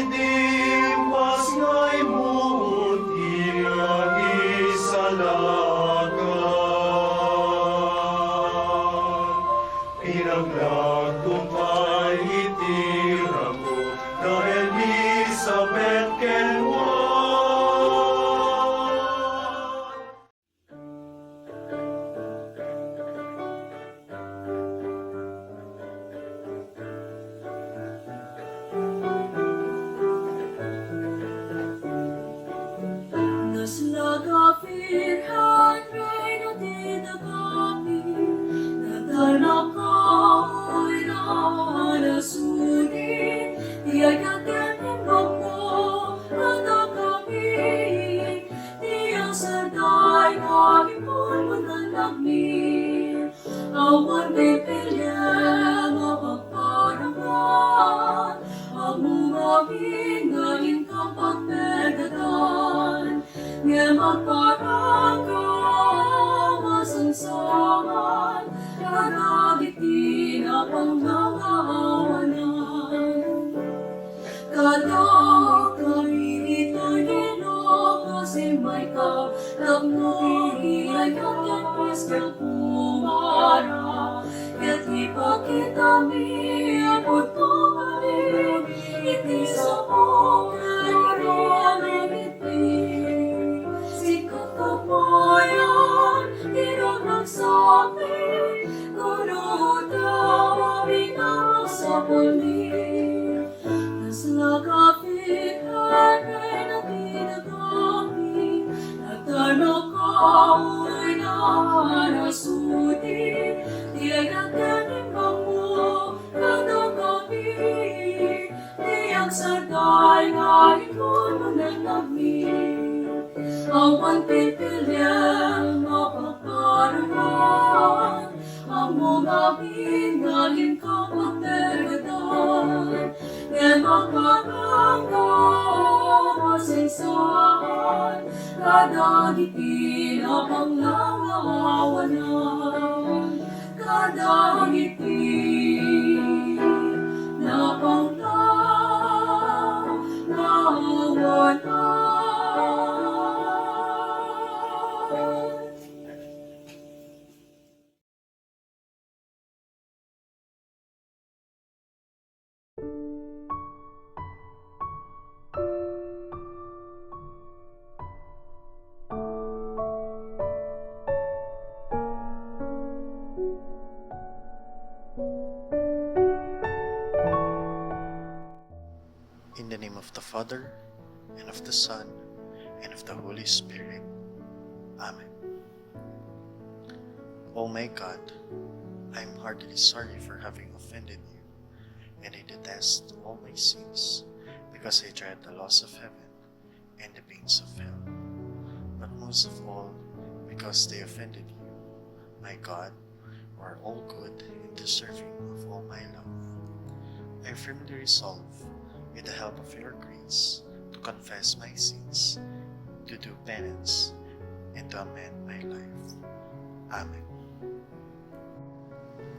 idimpas nga'y muot ingagi sa lagan. Pinaglatong ay itira mo na Elizabeth Kenwan. Awan pipilya mapagparaman, ang mungawin ngayon kapag negatan, nga magparangka masangsaman, kanagitin ang pangangawanan. Kada kami ito'y nino, kasi may kapnagnoy ay kakapis ka kumara. Ket ipakita mi abot ko kami, iti sa pagkairoan iti. Sikat kapayan, tirang Ragsakmi, kuno daw aming sa puli. Naslagapitan ay natinagami, natanong kauwi na nasudi, tiyay nagtanimbang mo kada kami, tiyang saday nga ikon mo nagami. Awan pipilya mapagparaman, ang mungawin ngayon kapag negatan, nga magparangka masingsahan, kadagitin ang panglangawanan, kadagitin na panglangawanan. In the name of the Father, and of the Son, and of the Holy Spirit. Amen. O my God, I am heartily sorry for having offended you, and I detest all my sins, because I dread the loss of heaven and the pains of hell. But most of all, because they offended you, my God, who are all good and deserving of all my love. I firmly resolve, with the help of your grace, to confess my sins, to do penance, and to amend my life. Amen.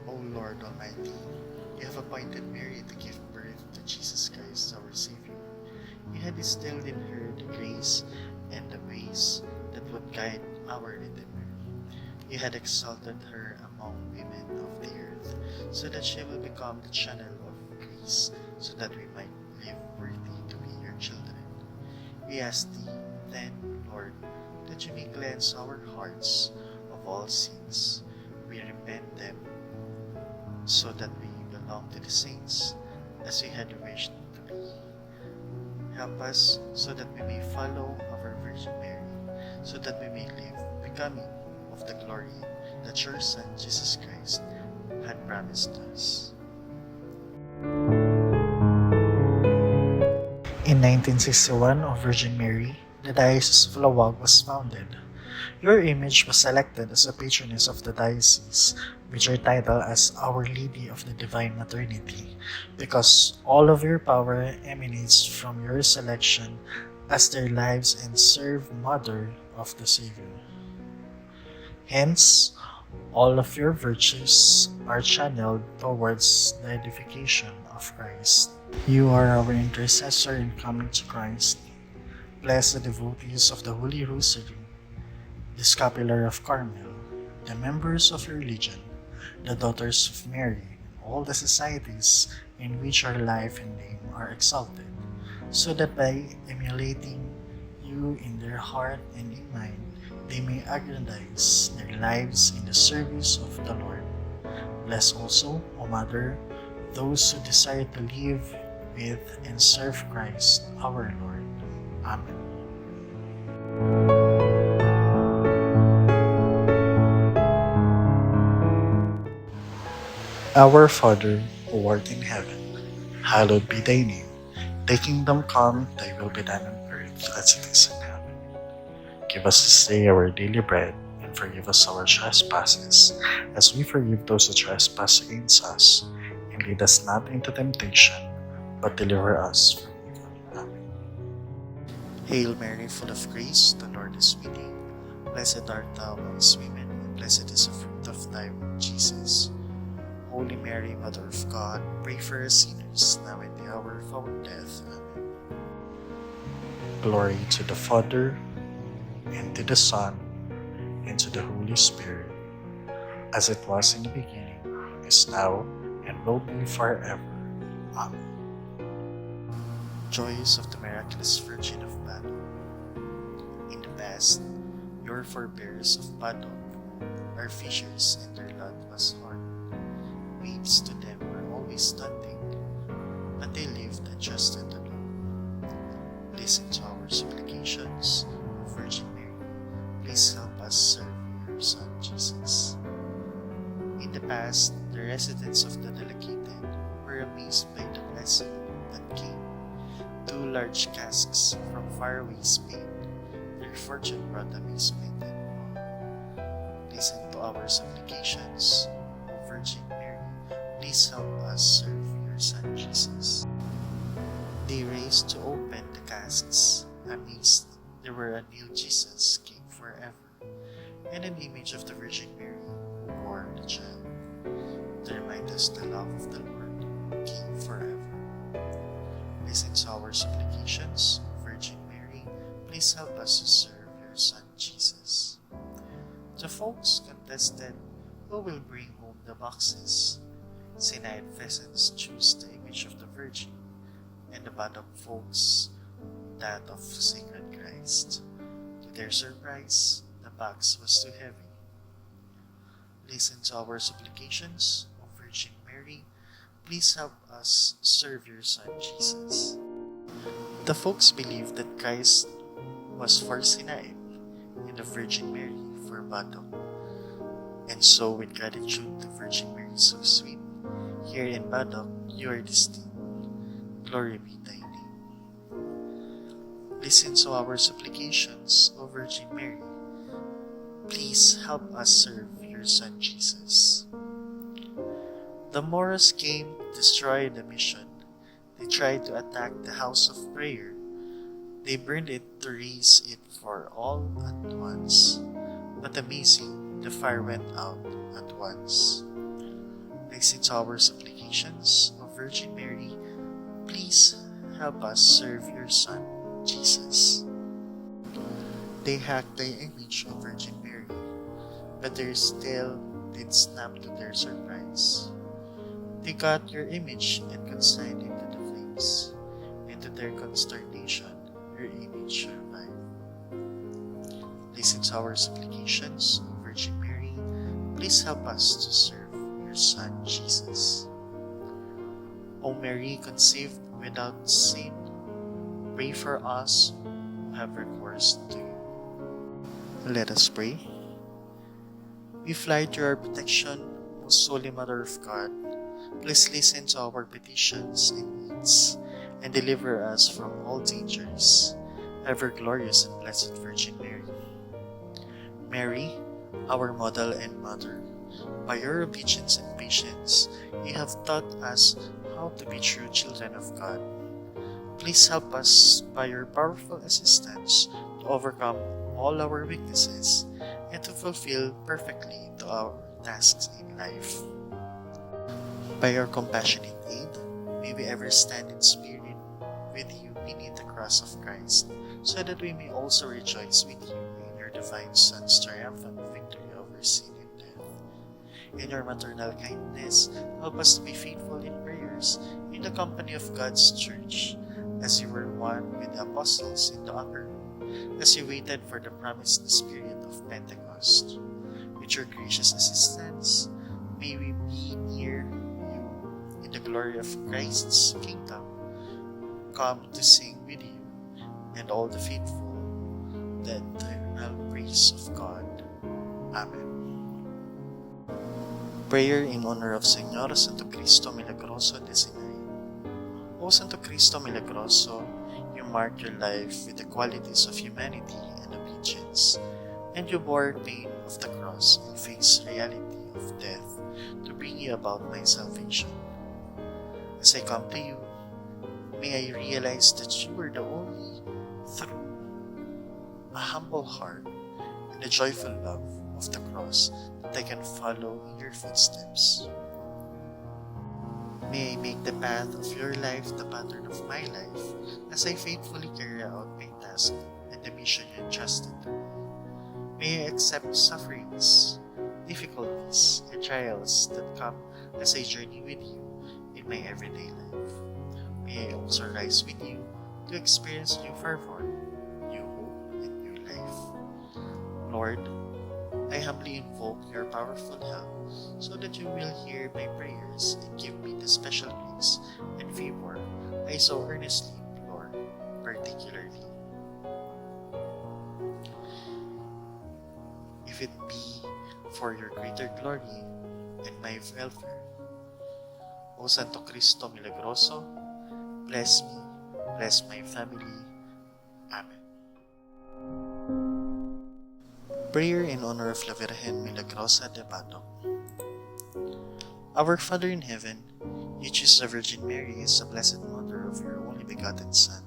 O Lord Almighty, you have appointed Mary to give birth to Jesus Christ, our Savior. You had instilled in her the grace and the ways that would guide our Redeemer. You had exalted her among women of the earth, so that she will become the channel of grace, so that we might live worthy to be your children. We ask thee, then, Lord, that you may cleanse our hearts of all sins. We repent them, so that we belong to the saints, as we had wished to be. Help us, so that we may follow our Virgin Mary, so that we may live becoming of the glory that your Son, Jesus Christ, had promised us. In 1961, of Virgin Mary, the Diocese of Lawag was founded. Your image was selected as a patroness of the diocese, with your title as Our Lady of the Divine Maternity, because all of your power emanates from your selection as their lives and serve Mother of the Savior. Hence, all of your virtues are channeled towards the edification of Christ. You are our intercessor in coming to Christ. Bless the devotees of the Holy Rosary, the Scapular of Carmel, the members of your Legion, the Daughters of Mary, and all the societies in which your life and name are exalted, so that by emulating you in their heart and in mind, they may aggrandize their lives in the service of the Lord. Bless also, O Mother, those who desire to live with and serve Christ our Lord. Amen. Our Father, who art in heaven, hallowed be thy name. Thy kingdom come, thy will be done on earth as it is in heaven. Give us this day our daily bread, and forgive us our trespasses, as we forgive those who trespass against us. And lead us not into temptation, but deliver us from evil. Amen. Hail Mary, full of grace, the Lord is with thee. Blessed art thou amongst women, and blessed is the fruit of thy womb, Jesus. Holy Mary, Mother of God, pray for us sinners, now and the hour of our death. Amen. Glory to the Father, and to the Son, and to the Holy Spirit, as it was in the beginning, is now, and will be forever. Amen. Joys of the Miraculous Virgin of Badoc. In the past, your forebears of Badoc are fishers, and their lot was hard. Waves to them were always stunting, but they lived adjusted alone. Listen to our supplications, O Virgin Mary. Please help us serve your Son Jesus. In the past, the residents of the Delegated were amazed by the blessing that came. 2 large casks from faraway Spain. Their fortune brought amazement and awe. Listen to our supplications, O Virgin Mary. Please help us serve your Son Jesus. They raced to open the casks. Amazed, there were a new Jesus, King forever, and an image of the Virgin Mary who bore the child. To remind us the love of the Lord, King forever. Listen to our supplications, O Virgin Mary. Please help us to serve your Son Jesus. The folks contested who will bring home the boxes. Sinayad pheasants choose the image of the Virgin, and the Badoc folks that of Sacred Christ. To their surprise, the box was too heavy. Listen to our supplications, O Virgin Mary. Please help us serve your Son Jesus. The folks believed that Christ was for Sinayad, and the Virgin Mary for Badoc. And so, with gratitude to Virgin Mary so sweet, here in Badoc, you are distinct. Glory be thy name. Listen to our supplications, O Virgin Mary. Please help us serve your Son Jesus. The Moros came to destroy the mission. They tried to attack the house of prayer. They burned it to raise it for all at once. But amazing, the fire went out at once. Listen to our supplications, O Virgin Mary. Please help us serve your Son, Jesus. They hacked the image of Virgin Mary, but their tail did snap to their surprise. They got your image and consigned it to the flames, and to their consternation, your image survived. Listen to our supplications, O Virgin Mary. Please help us to serve your Son Jesus. O Mary, conceived without sin, pray for us who have recourse to you. Let us pray. We fly to your protection, most Holy Mother of God. Please listen to our petitions and needs, and deliver us from all dangers, ever glorious and blessed Virgin Mary. Mary, our model and mother, by your obedience and patience, you have taught us how to be true children of God. Please help us by your powerful assistance to overcome all our weaknesses and to fulfill perfectly our tasks in life. By your compassionate aid, May we ever stand in spirit with you beneath the cross of Christ, so that we may also rejoice with you in your divine Son's triumphant victory over sin and death. In your maternal kindness, help us to be faithful in prayers in the company of God's church, as you were one with the apostles in the upper room, as you waited for the promised Spirit of Pentecost. With your gracious assistance, may we be near you in the glory of Christ's kingdom. Come to sing with you and all the faithful the eternal praise of God. Amen. Prayer in honor of Señor Santo Cristo Milagroso de Badoc. O Santo Cristo Milagroso, you marked your life with the qualities of humanity and obedience, and you bore pain of the cross and faced reality of death to bring you about my salvation. As I come to you, may I realize that you are the only through a humble heart and a joyful love of the cross that I can follow in your footsteps. May I make the path of your life the pattern of my life as I faithfully carry out my task and the mission you entrusted to me. May I accept sufferings, difficulties, and trials that come as I journey with you in my everyday life. May I also rise with you to experience new fervor, new hope, and new life. Lord, I humbly invoke your powerful help so that you will hear my prayers and give me the special grace and favor I so earnestly implore, particularly. If it be for your greater glory and my welfare. O Santo Cristo Milagroso, bless me, bless my family. Amen. Prayer in honor of La Virgen Milagrosa de Badoc. Our Father in heaven, you choose the Virgin Mary as the Blessed Mother of your only begotten Son.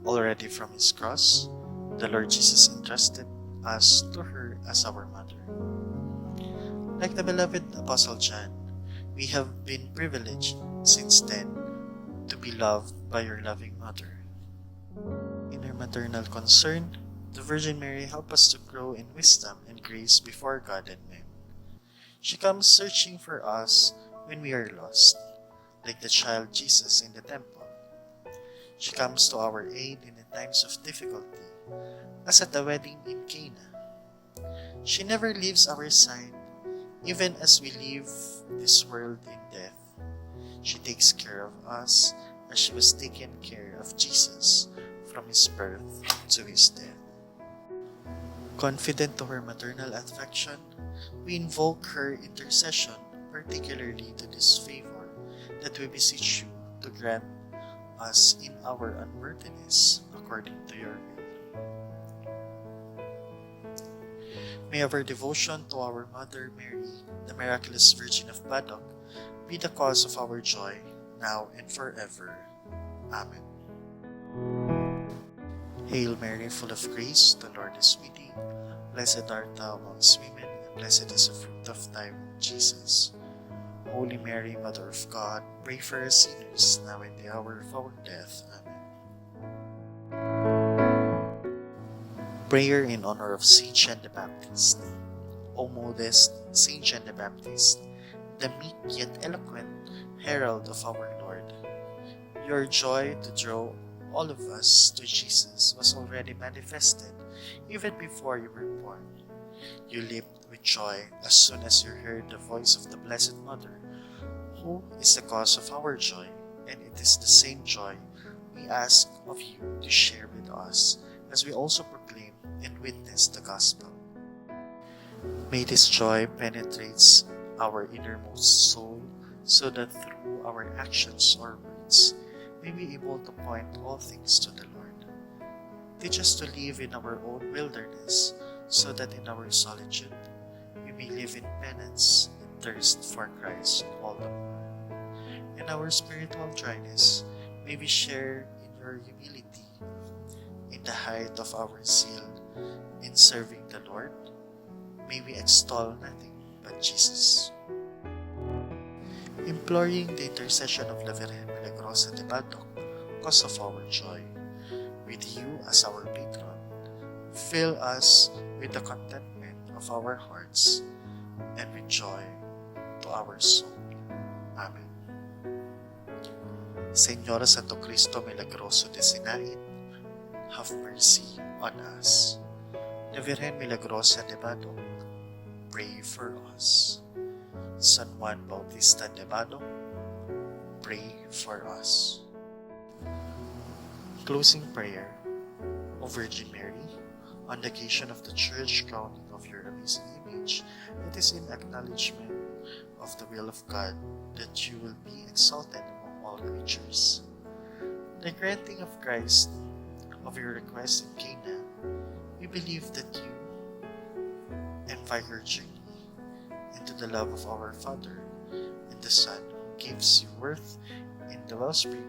Already from his cross, the Lord Jesus entrusted us to her as our mother. Like the beloved Apostle John, we have been privileged since then to be loved by your loving mother. In her maternal concern, the Virgin Mary helps us to grow in wisdom and grace before God and men. She comes searching for us when we are lost, like the child Jesus in the temple. She comes to our aid in the times of difficulty, as at the wedding in Cana. She never leaves our side, even as we leave this world in death. She takes care of us as she was taken care of Jesus from his birth to his death. Confident to her maternal affection, we invoke her intercession, particularly to this favor, that we beseech you to grant us in our unworthiness according to your will. May our devotion to our Mother Mary, the miraculous Virgin of Badoc, be the cause of our joy, now and forever. Amen. Hail Mary, full of grace, the Lord is with thee. Blessed art thou amongst women, and blessed is the fruit of thy womb, Jesus. Holy Mary, Mother of God, pray for us sinners, now and the hour of our death. Amen. Prayer in honor of Saint John the Baptist. O modest Saint John the Baptist, the meek yet eloquent herald of our Lord, your joy to draw all of us to Jesus was already manifested even before you were born. You leaped with joy as soon as you heard the voice of the Blessed Mother, who is the cause of our joy, and it is the same joy we ask of you to share with us as we also proclaim and witness the gospel. May this joy penetrates our innermost soul so that through our actions or words, may be able to point all things to the Lord. Teach us to live in our own wilderness, so that in our solitude, we may live in penance and thirst for Christ all the more. In our spiritual dryness, may we share in your humility, in the height of our zeal in serving the Lord. May we extol nothing but Jesus. imploring the intercession of the Virgen Milagrosa de Badoc, cause of our joy. With you as our patron, fill us with the contentment of our hearts and with joy to our soul. Amen. Señor Santo Cristo Milagroso de Sinaid, have mercy on us. The Virgen Milagrosa de Badoc, pray for us. San Juan Bautista de Badoc, pray for us. Closing prayer. O Virgin Mary, on the occasion of the Church crowning of your amazing image, it is in acknowledgement of the will of God that you will be exalted among all creatures. The granting of Christ of your request in Cana, we believe that you, and by your journey into the love of our Father and the Son, who gives you worth in the wellspring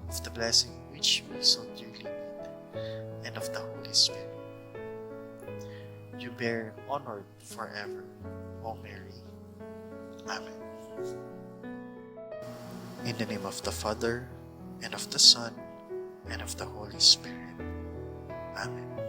of the blessing which we so dearly need, and of the Holy Spirit. You bear honored forever, O Mary. Amen. In the name of the Father, and of the Son, and of the Holy Spirit. Amen.